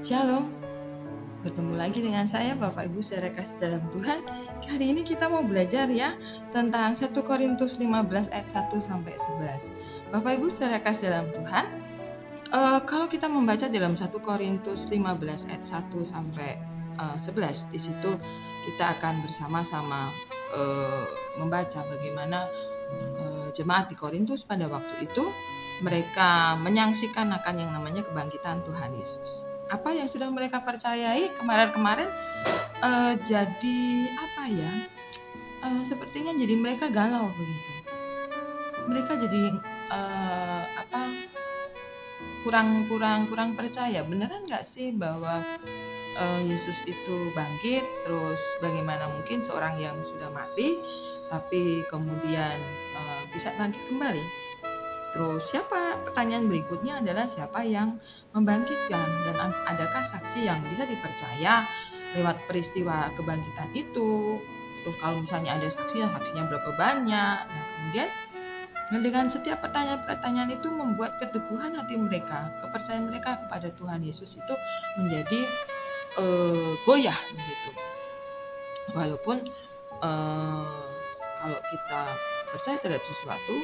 Shalom, bertemu lagi dengan saya Bapak Ibu saudara kasih dalam Tuhan. Hari ini kita mau belajar ya tentang 1 Korintus 15 ayat 1 sampai 11. Bapak Ibu saudara kasih dalam Tuhan, kalau kita membaca dalam 1 Korintus 15 ayat 1 sampai 11, di situ kita akan bersama-sama membaca bagaimana jemaat di Korintus pada waktu itu mereka menyaksikan akan yang namanya kebangkitan Tuhan Yesus. Apa yang sudah mereka percayai kemarin-kemarin jadi apa ya? Sepertinya jadi mereka galau begitu. Mereka jadi kurang percaya. Beneran nggak sih bahwa Yesus itu bangkit? Terus bagaimana mungkin seorang yang sudah mati tapi kemudian bisa bangkit kembali? Terus pertanyaan berikutnya adalah siapa yang membangkitkan, dan adakah saksi yang bisa dipercaya lewat peristiwa kebangkitan itu? Terus kalau misalnya ada saksinya berapa banyak? Nah, kemudian dengan setiap pertanyaan itu membuat keteguhan hati mereka, kepercayaan mereka kepada Tuhan Yesus itu menjadi goyah begitu. Walaupun kalau kita percaya terhadap sesuatu,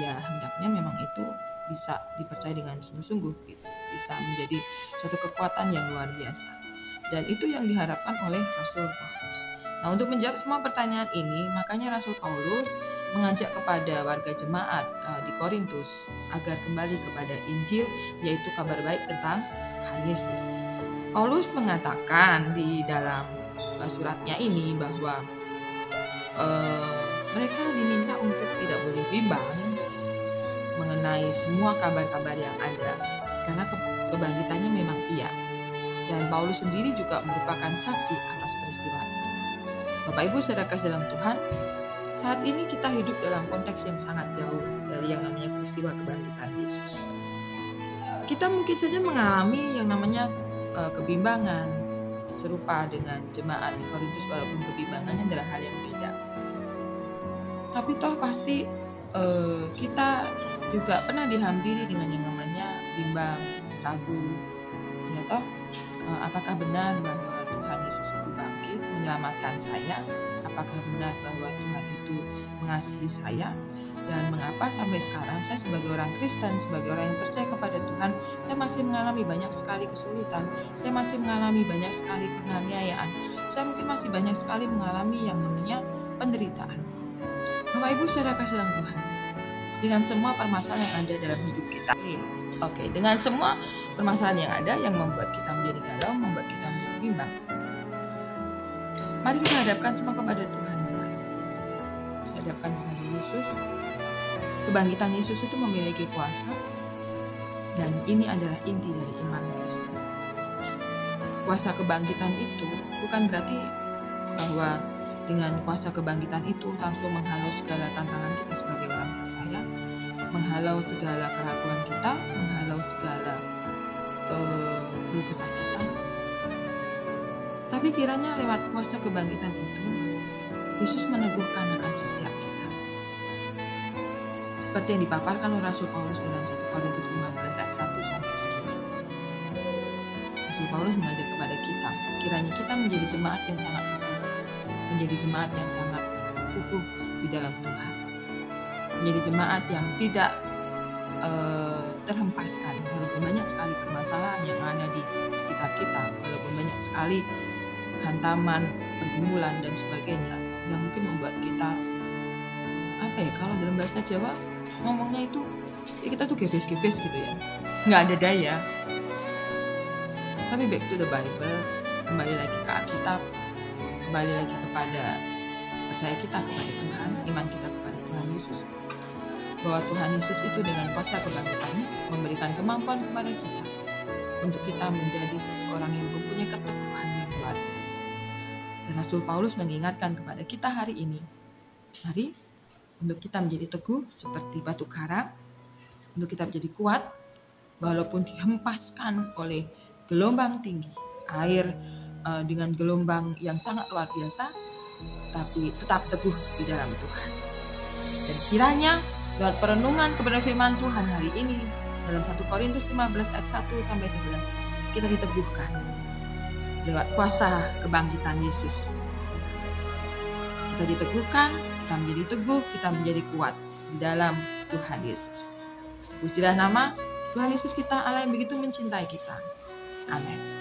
ya hendaknya memang itu bisa dipercaya dengan sungguh-sungguh gitu. Bisa menjadi suatu kekuatan yang luar biasa, dan itu yang diharapkan oleh Rasul Paulus. Nah, untuk menjawab semua pertanyaan ini, makanya Rasul Paulus mengajak kepada warga jemaat di Korintus agar kembali kepada Injil, yaitu kabar baik tentang Tuhan Yesus. Paulus mengatakan di dalam suratnya ini bahwa mereka diminta untuk tidak boleh bimbang mengenai semua kabar-kabar yang ada, karena kebangkitannya memang iya, dan Paulus sendiri juga merupakan saksi atas peristiwa itu. Bapak Ibu saudara kasih dalam Tuhan, saat ini kita hidup dalam konteks yang sangat jauh dari yang namanya peristiwa kebangkitan Yesus. Kita mungkin saja mengalami yang namanya kebimbangan serupa dengan jemaat di Korintus, walaupun kebimbangannya adalah hal yang beda. Tapi toh pasti kita juga pernah dihampiri dengan yang namanya bimbang, ragu, ya toh, apakah benar bahwa Tuhan Yesus itu bangkit menyelamatkan saya? Apakah benar bahwa Tuhan itu mengasihi saya? Dan mengapa sampai sekarang saya sebagai orang Kristen, sebagai orang yang percaya kepada Tuhan, saya masih mengalami banyak sekali kesulitan, saya masih mengalami banyak sekali penganiayaan, saya mungkin masih banyak sekali mengalami yang namanya penderitaan. Bapak Ibu saudara kasih dalam Tuhan, dengan semua permasalahan yang ada dalam hidup kita, dengan semua permasalahan yang ada yang membuat kita menjadi galau, membuat kita menjadi bimbang, mari kita hadapkan semua kepada Tuhan. Hadapkan kepada Yesus. Kebangkitan Yesus itu memiliki kuasa, dan ini adalah inti dari iman Kristen. Kuasa kebangkitan itu bukan berarti bahwa dengan kuasa kebangkitan itu langsung menghalau segala tantangan kita sebagai orang percaya, menghalau segala keraguan kita, menghalau segala keluh kesah kita. Tapi kiranya lewat kuasa kebangkitan itu, Yesus meneguhkan akan setiap kita. Seperti yang dipaparkan oleh Rasul Paulus dalam 1 Korintus 15 ayat 1 sampai 11. Rasul Paulus mengajak kepada kita, kiranya kita menjadi jemaat yang sangat menjadi jemaat yang sangat kukuh di dalam Tuhan, menjadi jemaat yang tidak terhempaskan walaupun banyak sekali permasalahan yang ada di sekitar kita, walaupun banyak sekali hantaman, pergumulan dan sebagainya yang mungkin membuat kita kalau dalam bahasa Jawa ngomongnya itu kita tuh gebes-gebes gitu ya, nggak ada daya. Tapi back to the Bible, kembali lagi ke Alkitab, kembali lagi kepada percaya kita kepada Tuhan, iman kita kepada Tuhan Yesus, bahwa Tuhan Yesus itu dengan kuasa kebangkitannya memberikan kemampuan kepada kita untuk kita menjadi seseorang yang mempunyai keteguhan yang luar biasa. Dan Rasul Paulus mengingatkan kepada kita hari ini, mari untuk kita menjadi teguh seperti batu karang, untuk kita menjadi kuat walaupun dihempaskan oleh gelombang tinggi, air dengan gelombang yang sangat luar biasa, tapi tetap teguh di dalam Tuhan. Dan kiranya lewat perenungan kebenaran firman Tuhan hari ini dalam 1 Korintus 15 ayat 1 sampai 11, kita diteguhkan lewat kuasa kebangkitan Yesus. Kita diteguhkan, kita menjadi teguh, kita menjadi kuat di dalam Tuhan Yesus. Pujilah nama Tuhan Yesus kita, Allah yang begitu mencintai kita. Amin.